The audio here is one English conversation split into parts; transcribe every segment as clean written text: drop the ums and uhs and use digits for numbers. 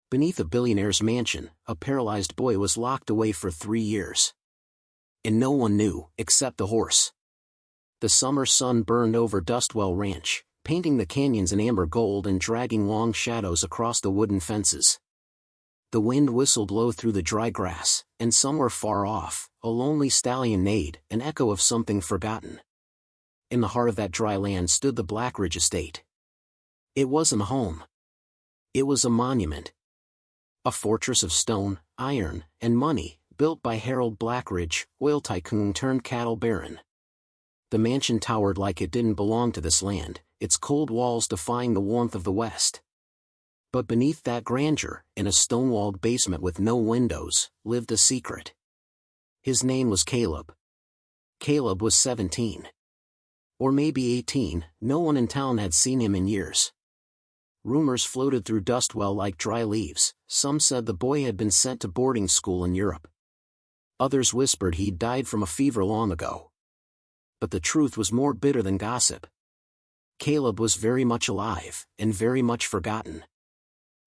Beneath a billionaire's mansion, a paralyzed boy was locked away for 3 years. And no one knew, except the horse. The summer sun burned over Dustwell Ranch, painting the canyons in amber gold and dragging long shadows across the wooden fences. The wind whistled low through the dry grass, and somewhere far off, a lonely stallion neighed, an echo of something forgotten. In the heart of that dry land stood the Blackridge estate. It wasn't a home. It was a monument. A fortress of stone, iron, and money, built by Harold Blackridge, oil tycoon turned cattle baron. The mansion towered like it didn't belong to this land, its cold walls defying the warmth of the West. But beneath that grandeur, in a stone-walled basement with no windows, lived a secret. His name was Caleb. Caleb was 17. Or maybe 18, no one in town had seen him in years. Rumors floated through Dustwell like dry leaves. Some said the boy had been sent to boarding school in Europe. Others whispered he'd died from a fever long ago. But the truth was more bitter than gossip. Caleb was very much alive, and very much forgotten.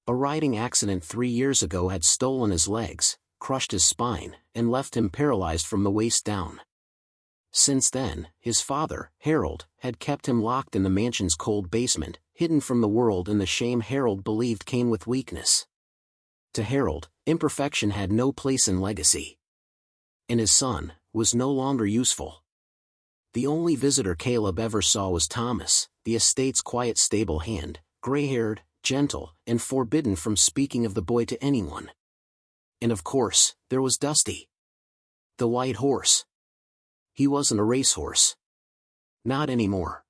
A riding accident 3 years ago had stolen his legs, crushed his spine, and left him paralyzed from the waist down. Since then, his father, Harold, had kept him locked in the mansion's cold basement, hidden from the world in the shame Harold believed came with weakness. To Harold, imperfection had no place in legacy. And his son was no longer useful. The only visitor Caleb ever saw was Thomas, the estate's quiet stable hand, gray-haired, gentle, and forbidden from speaking of the boy to anyone. And of course, there was Dusty. The white horse. He wasn't a racehorse. Not anymore.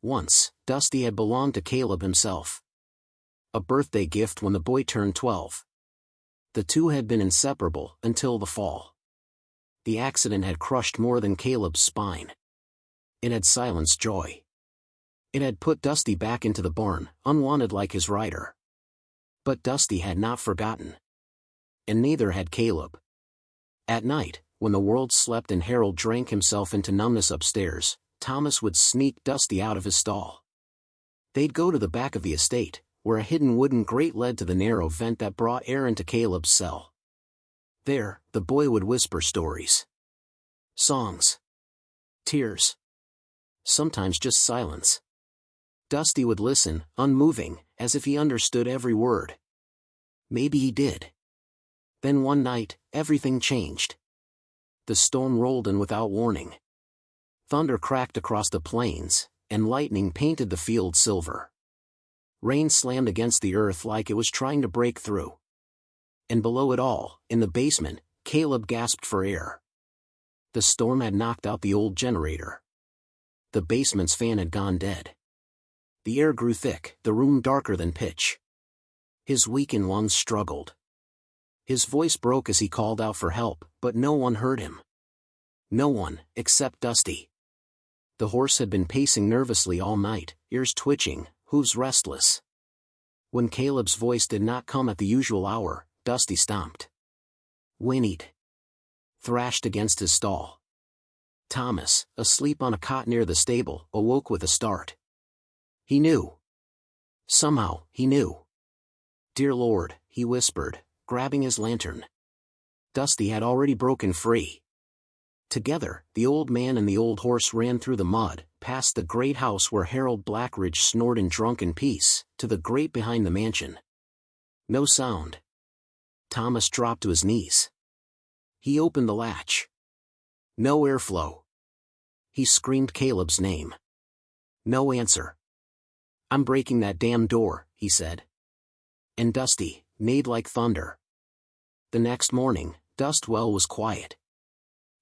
Once, Dusty had belonged to Caleb himself. A birthday gift when the boy turned 12. The two had been inseparable until the fall. The accident had crushed more than Caleb's spine. It had silenced joy. It had put Dusty back into the barn, unwanted like his rider. But Dusty had not forgotten. And neither had Caleb. At night, when the world slept and Harold drank himself into numbness upstairs, Thomas would sneak Dusty out of his stall. They'd go to the back of the estate, where a hidden wooden grate led to the narrow vent that brought air into Caleb's cell. There, the boy would whisper stories. Songs. Tears. Sometimes just silence. Dusty would listen, unmoving, as if he understood every word. Maybe he did. Then one night, everything changed. The storm rolled in without warning. Thunder cracked across the plains, and lightning painted the field silver. Rain slammed against the earth like it was trying to break through. And below it all, in the basement, Caleb gasped for air. The storm had knocked out the old generator. The basement's fan had gone dead. The air grew thick, the room darker than pitch. His weakened lungs struggled. His voice broke as he called out for help, but no one heard him. No one, except Dusty. The horse had been pacing nervously all night, ears twitching, hooves restless. When Caleb's voice did not come at the usual hour, Dusty stomped. Whinnied. Thrashed against his stall. Thomas, asleep on a cot near the stable, awoke with a start. He knew. Somehow, he knew. Dear Lord, he whispered, grabbing his lantern. Dusty had already broken free. Together, the old man and the old horse ran through the mud, past the great house where Harold Blackridge snored in drunken peace, to the grate behind the mansion. No sound. Thomas dropped to his knees. He opened the latch. No airflow. He screamed Caleb's name. No answer. I'm breaking that damn door, he said. And Dusty neighed like thunder. The next morning, Dustwell was quiet.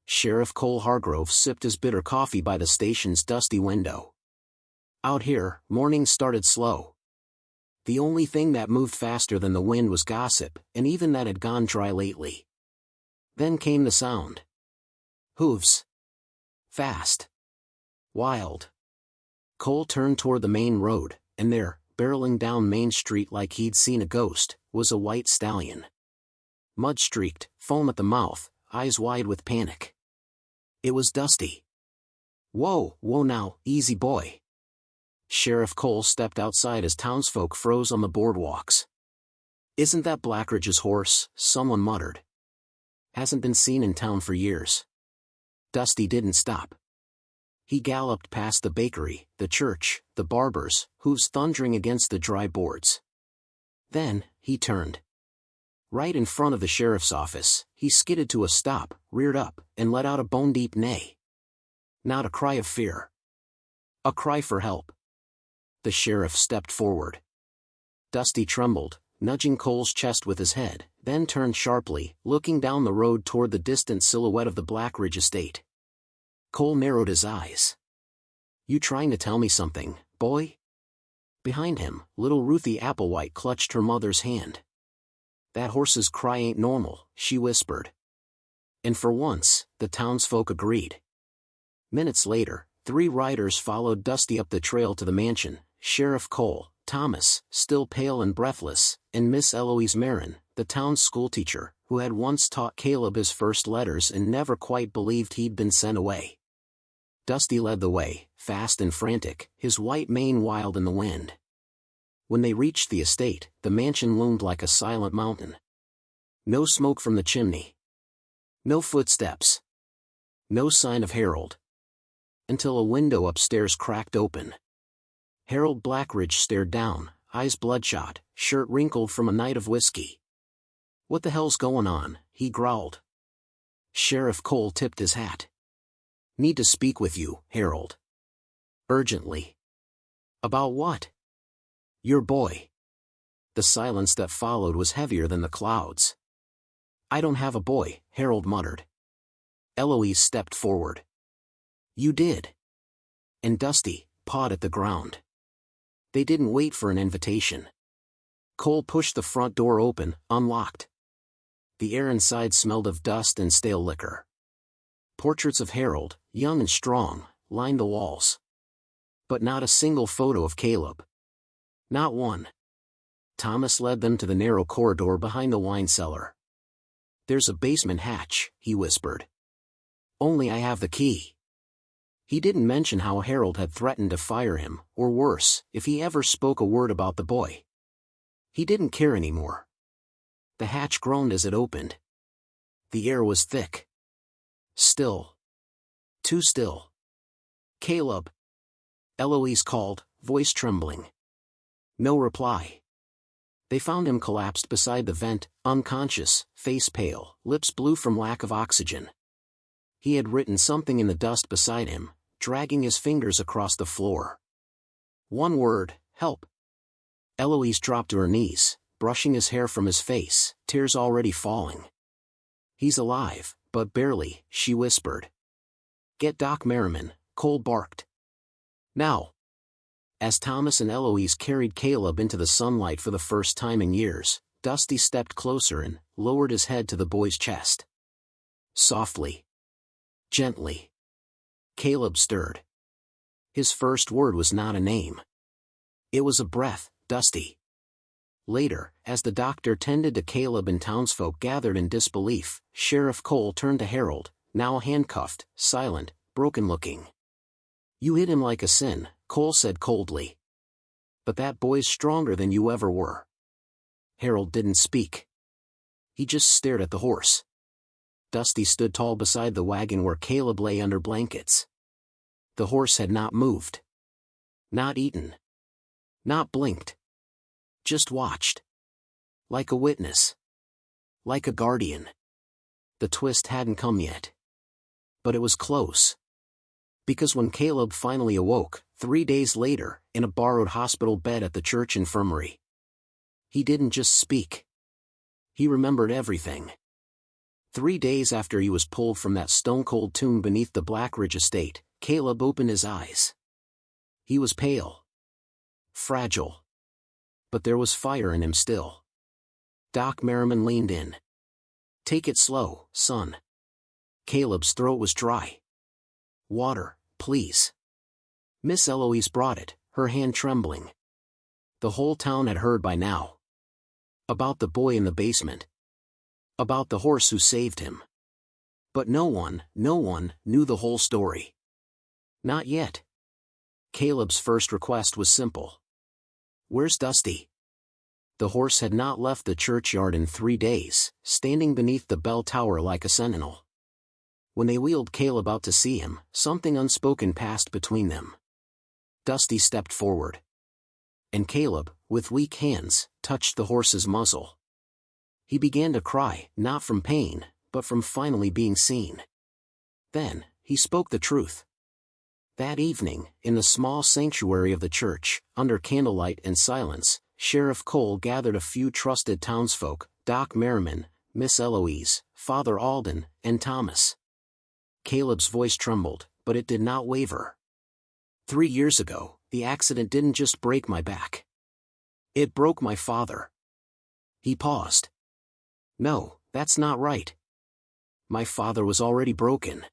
Sheriff Cole Hargrove sipped his bitter coffee by the station's dusty window. Out here, mornings started slow. The only thing that moved faster than the wind was gossip, and even that had gone dry lately. Then came the sound. Hooves. Fast. Wild. Cole turned toward the main road, and there, barreling down Main Street like he'd seen a ghost, was a white stallion. Mud-streaked, foam at the mouth, eyes wide with panic. It was Dusty. Whoa, whoa now, easy boy. Sheriff Cole stepped outside as townsfolk froze on the boardwalks. "Isn't that Blackridge's horse?" someone muttered. "Hasn't been seen in town for years." Dusty didn't stop. He galloped past the bakery, the church, the barber's, hooves thundering against the dry boards. Then, he turned. Right in front of the sheriff's office, he skidded to a stop, reared up, and let out a bone-deep neigh. Not a cry of fear. A cry for help. The sheriff stepped forward. Dusty trembled, nudging Cole's chest with his head, then turned sharply, looking down the road toward the distant silhouette of the Blackridge estate. Cole narrowed his eyes. "You trying to tell me something, boy?" Behind him, little Ruthie Applewhite clutched her mother's hand. "That horse's cry ain't normal," she whispered. And for once, the townsfolk agreed. Minutes later, 3 riders followed Dusty up the trail to the mansion: Sheriff Cole, Thomas, still pale and breathless, and Miss Eloise Marin, the town's schoolteacher, who had once taught Caleb his first letters and never quite believed he'd been sent away. Dusty led the way, fast and frantic, his white mane wild in the wind. When they reached the estate, the mansion loomed like a silent mountain. No smoke from the chimney. No footsteps. No sign of Harold. Until a window upstairs cracked open. Harold Blackridge stared down, eyes bloodshot, shirt wrinkled from a night of whiskey. "What the hell's going on?" he growled. Sheriff Cole tipped his hat. "Need to speak with you, Harold. Urgently." "About what?" "Your boy." The silence that followed was heavier than the clouds. "I don't have a boy," Harold muttered. Eloise stepped forward. "You did." And Dusty pawed at the ground. They didn't wait for an invitation. Cole pushed the front door open, unlocked. The air inside smelled of dust and stale liquor. Portraits of Harold, young and strong, lined the walls. But not a single photo of Caleb. Not one. Thomas led them to the narrow corridor behind the wine cellar. "There's a basement hatch," he whispered. "Only I have the key." He didn't mention how Harold had threatened to fire him, or worse, if he ever spoke a word about the boy. He didn't care anymore. The hatch groaned as it opened. The air was thick. Still. Too still. "Caleb!" Eloise called, voice trembling. No reply. They found him collapsed beside the vent, unconscious, face pale, lips blue from lack of oxygen. He had written something in the dust beside him, dragging his fingers across the floor. One word: help. Eloise dropped to her knees, brushing his hair from his face, tears already falling. "He's alive, but barely," she whispered. "Get Doc Merriman," Cole barked. "Now." As Thomas and Eloise carried Caleb into the sunlight for the first time in years, Dusty stepped closer and lowered his head to the boy's chest. Softly. Gently. Caleb stirred. His first word was not a name. It was a breath: Dusty. Later, as the doctor tended to Caleb and townsfolk gathered in disbelief, Sheriff Cole turned to Harold, now handcuffed, silent, broken-looking. "You hit him like a sin," Cole said coldly. "But that boy's stronger than you ever were." Harold didn't speak. He just stared at the horse. Dusty stood tall beside the wagon where Caleb lay under blankets. The horse had not moved. Not eaten. Not blinked. Just watched. Like a witness. Like a guardian. The twist hadn't come yet. But it was close. Because when Caleb finally awoke, 3 days later, in a borrowed hospital bed at the church infirmary, he didn't just speak. He remembered everything. 3 days after he was pulled from that stone-cold tomb beneath the Blackridge estate, Caleb opened his eyes. He was pale. Fragile. But there was fire in him still. Doc Merriman leaned in. "Take it slow, son." Caleb's throat was dry. "Water, please." Miss Eloise brought it, her hand trembling. The whole town had heard by now. About the boy in the basement. About the horse who saved him. But no one knew the whole story. Not yet. Caleb's first request was simple. "Where's Dusty?" The horse had not left the churchyard in 3 days, standing beneath the bell tower like a sentinel. When they wheeled Caleb out to see him, something unspoken passed between them. Dusty stepped forward. And Caleb, with weak hands, touched the horse's muzzle. He began to cry, not from pain, but from finally being seen. Then, he spoke the truth. That evening, in the small sanctuary of the church, under candlelight and silence, Sheriff Cole gathered a few trusted townsfolk, Doc Merriman, Miss Eloise, Father Alden, and Thomas. Caleb's voice trembled, but it did not waver. 3 years ago, the accident didn't just break my back. It broke my father. He paused. No, that's not right. My father was already broken.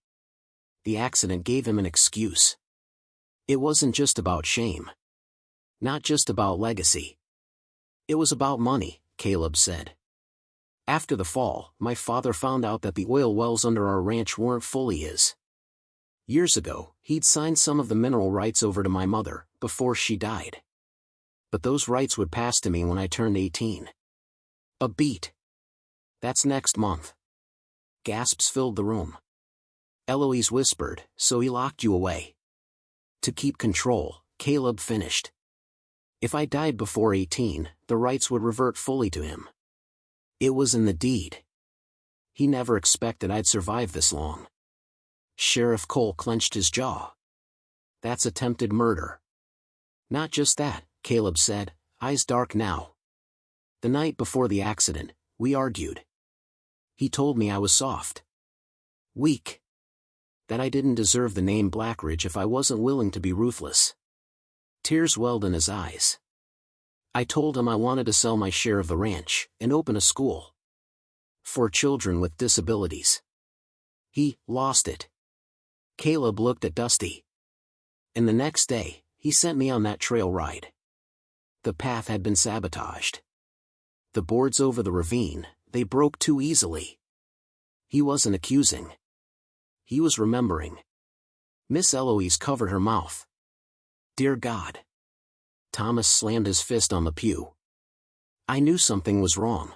The accident gave him an excuse. It wasn't just about shame. Not just about legacy. It was about money, Caleb said. After the fall, my father found out that the oil wells under our ranch weren't fully his. Years ago, he'd signed some of the mineral rights over to my mother, before she died. But those rights would pass to me when I turned 18. A beat. That's next month. Gasps filled the room. Eloise whispered, so he locked you away. To keep control, Caleb finished. If I died before 18, the rights would revert fully to him. It was in the deed. He never expected I'd survive this long. Sheriff Cole clenched his jaw. That's attempted murder. Not just that, Caleb said, eyes dark now. The night before the accident, we argued. He told me I was soft. Weak. That I didn't deserve the name Blackridge if I wasn't willing to be ruthless. Tears welled in his eyes. I told him I wanted to sell my share of the ranch, and open a school. For children with disabilities. He lost it. Caleb looked at Dusty. And the next day, he sent me on that trail ride. The path had been sabotaged. The boards over the ravine, they broke too easily. He wasn't accusing. He was remembering. Miss Eloise covered her mouth. Dear God. Thomas slammed his fist on the pew. I knew something was wrong.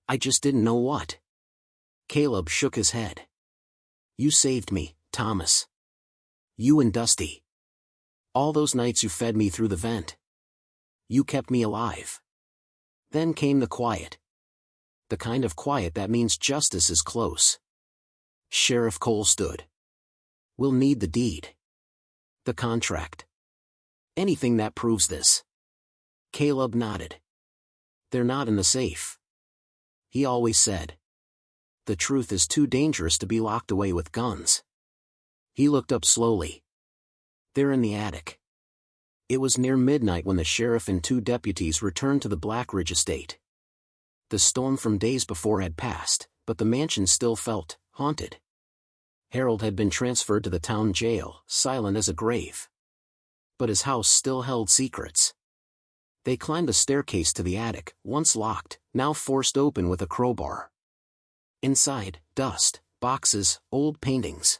I just didn't know what. Caleb shook his head. You saved me, Thomas. You and Dusty. All those nights you fed me through the vent. You kept me alive. Then came the quiet. The kind of quiet that means justice is close. Sheriff Cole stood. We'll need the deed. The contract. Anything that proves this. Caleb nodded. They're not in the safe. He always said. The truth is too dangerous to be locked away with guns. He looked up slowly. They're in the attic. It was near midnight when the sheriff and 2 deputies returned to the Blackridge estate. The storm from days before had passed, but the mansion still felt haunted. Harold had been transferred to the town jail, silent as a grave. But his house still held secrets. They climbed the staircase to the attic, once locked, now forced open with a crowbar. Inside, dust, boxes, old paintings.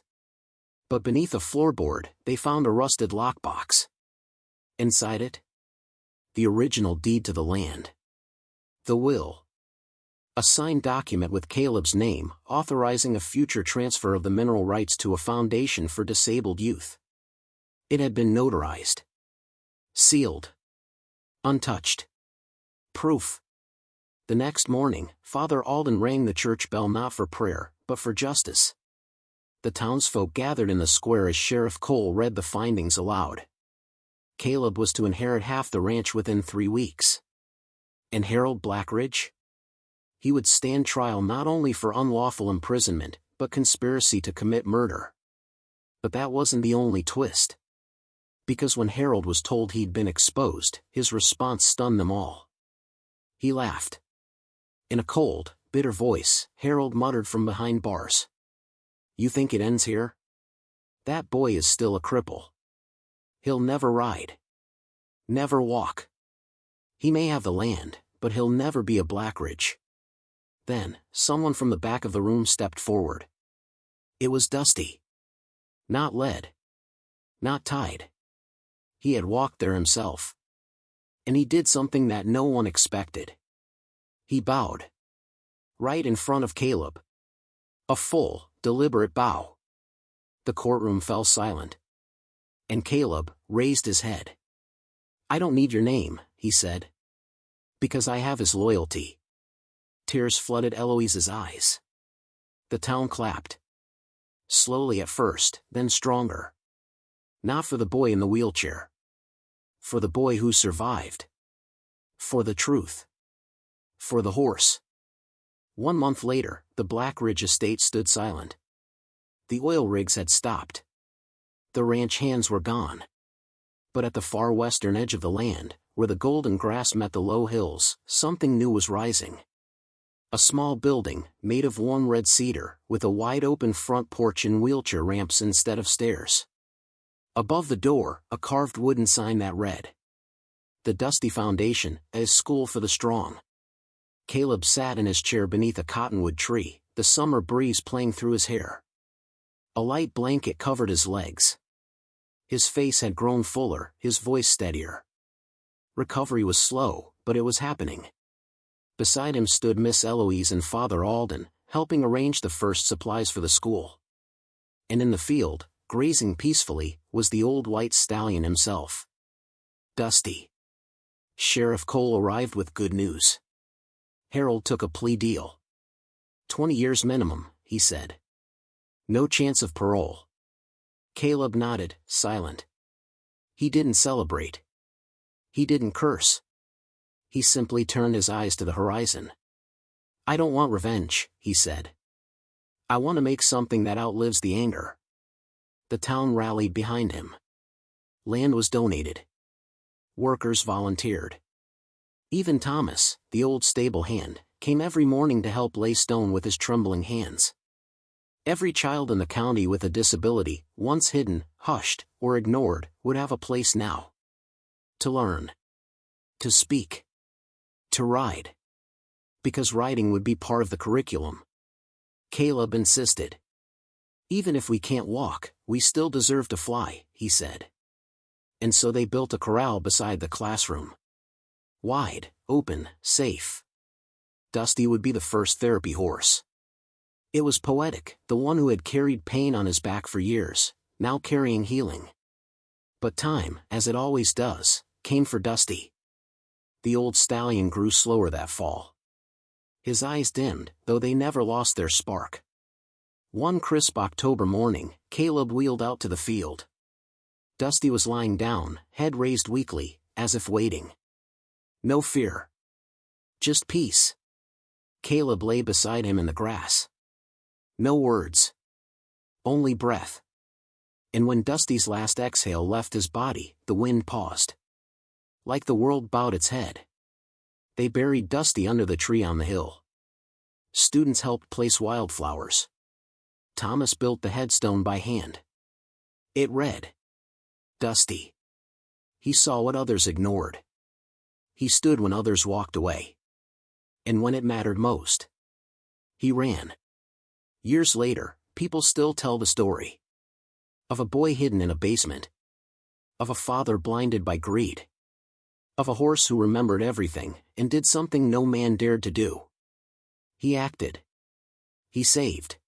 But beneath a floorboard, they found a rusted lockbox. Inside it, the original deed to the land. The will. A signed document with Caleb's name, authorizing a future transfer of the mineral rights to a foundation for disabled youth. It had been notarized. Sealed. Untouched. Proof. The next morning, Father Alden rang the church bell not for prayer, but for justice. The townsfolk gathered in the square as Sheriff Cole read the findings aloud. Caleb was to inherit half the ranch within 3 weeks. And Harold Blackridge? He would stand trial not only for unlawful imprisonment, but conspiracy to commit murder. But that wasn't the only twist. Because when Harold was told he'd been exposed, his response stunned them all. He laughed. In a cold, bitter voice, Harold muttered from behind bars. You think it ends here? That boy is still a cripple. He'll never ride. Never walk. He may have the land, but he'll never be a Blackridge. Then, someone from the back of the room stepped forward. It was Dusty. Not led. Not tied. He had walked there himself. And he did something that no one expected. He bowed. Right in front of Caleb. A full, deliberate bow. The courtroom fell silent. And Caleb raised his head. "I don't need your name," he said. "Because I have his loyalty." Tears flooded Eloise's eyes. The town clapped. Slowly at first, then stronger. Not for the boy in the wheelchair. For the boy who survived. For the truth. For the horse. 1 month later, the Black Ridge estate stood silent. The oil rigs had stopped. The ranch hands were gone. But at the far western edge of the land, where the golden grass met the low hills, something new was rising. A small building, made of warm red cedar, with a wide-open front porch and wheelchair ramps instead of stairs. Above the door, a carved wooden sign that read, "The Dusty Foundation, a school for the strong." Caleb sat in his chair beneath a cottonwood tree, the summer breeze playing through his hair. A light blanket covered his legs. His face had grown fuller, his voice steadier. Recovery was slow, but it was happening. Beside him stood Miss Eloise and Father Alden, helping arrange the first supplies for the school. And in the field, grazing peacefully, was the old white stallion himself. Dusty. Sheriff Cole arrived with good news. Harold took a plea deal. 20 years minimum, he said. No chance of parole. Caleb nodded, silent. He didn't celebrate. He didn't curse. He simply turned his eyes to the horizon. "I don't want revenge," he said. "I want to make something that outlives the anger." The town rallied behind him. Land was donated. Workers volunteered. Even Thomas, the old stable hand, came every morning to help lay stone with his trembling hands. Every child in the county with a disability, once hidden, hushed, or ignored, would have a place now. To learn. To speak. To ride. Because riding would be part of the curriculum. Caleb insisted. "Even if we can't walk, we still deserve to fly," he said. And so they built a corral beside the classroom. Wide, open, safe. Dusty would be the first therapy horse. It was poetic, the one who had carried pain on his back for years, now carrying healing. But time, as it always does, came for Dusty. The old stallion grew slower that fall. His eyes dimmed, though they never lost their spark. One crisp October morning, Caleb wheeled out to the field. Dusty was lying down, head raised weakly, as if waiting. No fear. Just peace. Caleb lay beside him in the grass. No words. Only breath. And when Dusty's last exhale left his body, the wind paused. Like the world bowed its head. They buried Dusty under the tree on the hill. Students helped place wildflowers. Thomas built the headstone by hand. It read, "Dusty." He saw what others ignored. He stood when others walked away. And when it mattered most, he ran. Years later, people still tell the story. Of a boy hidden in a basement. Of a father blinded by greed. Of a horse who remembered everything, and did something no man dared to do. He acted. He saved.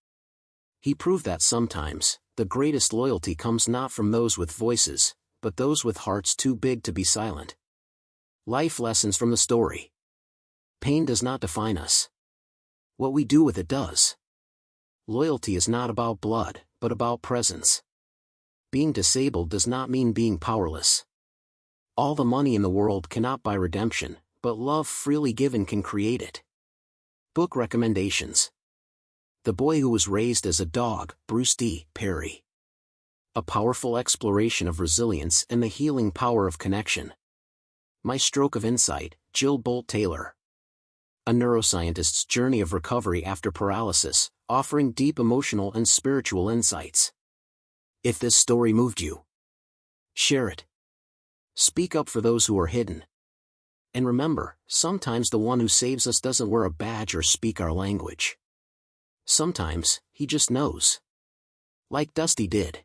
He proved that sometimes, the greatest loyalty comes not from those with voices, but those with hearts too big to be silent. Life lessons from the story. Pain does not define us. What we do with it does. Loyalty is not about blood, but about presence. Being disabled does not mean being powerless. All the money in the world cannot buy redemption, but love freely given can create it. Book recommendations. The Boy Who Was Raised as a Dog, Bruce D. Perry. A powerful exploration of resilience and the healing power of connection. My Stroke of Insight, Jill Bolt Taylor. A neuroscientist's journey of recovery after paralysis, offering deep emotional and spiritual insights. If this story moved you, share it. Speak up for those who are hidden. And remember, sometimes the one who saves us doesn't wear a badge or speak our language. Sometimes, he just knows. Like Dusty did.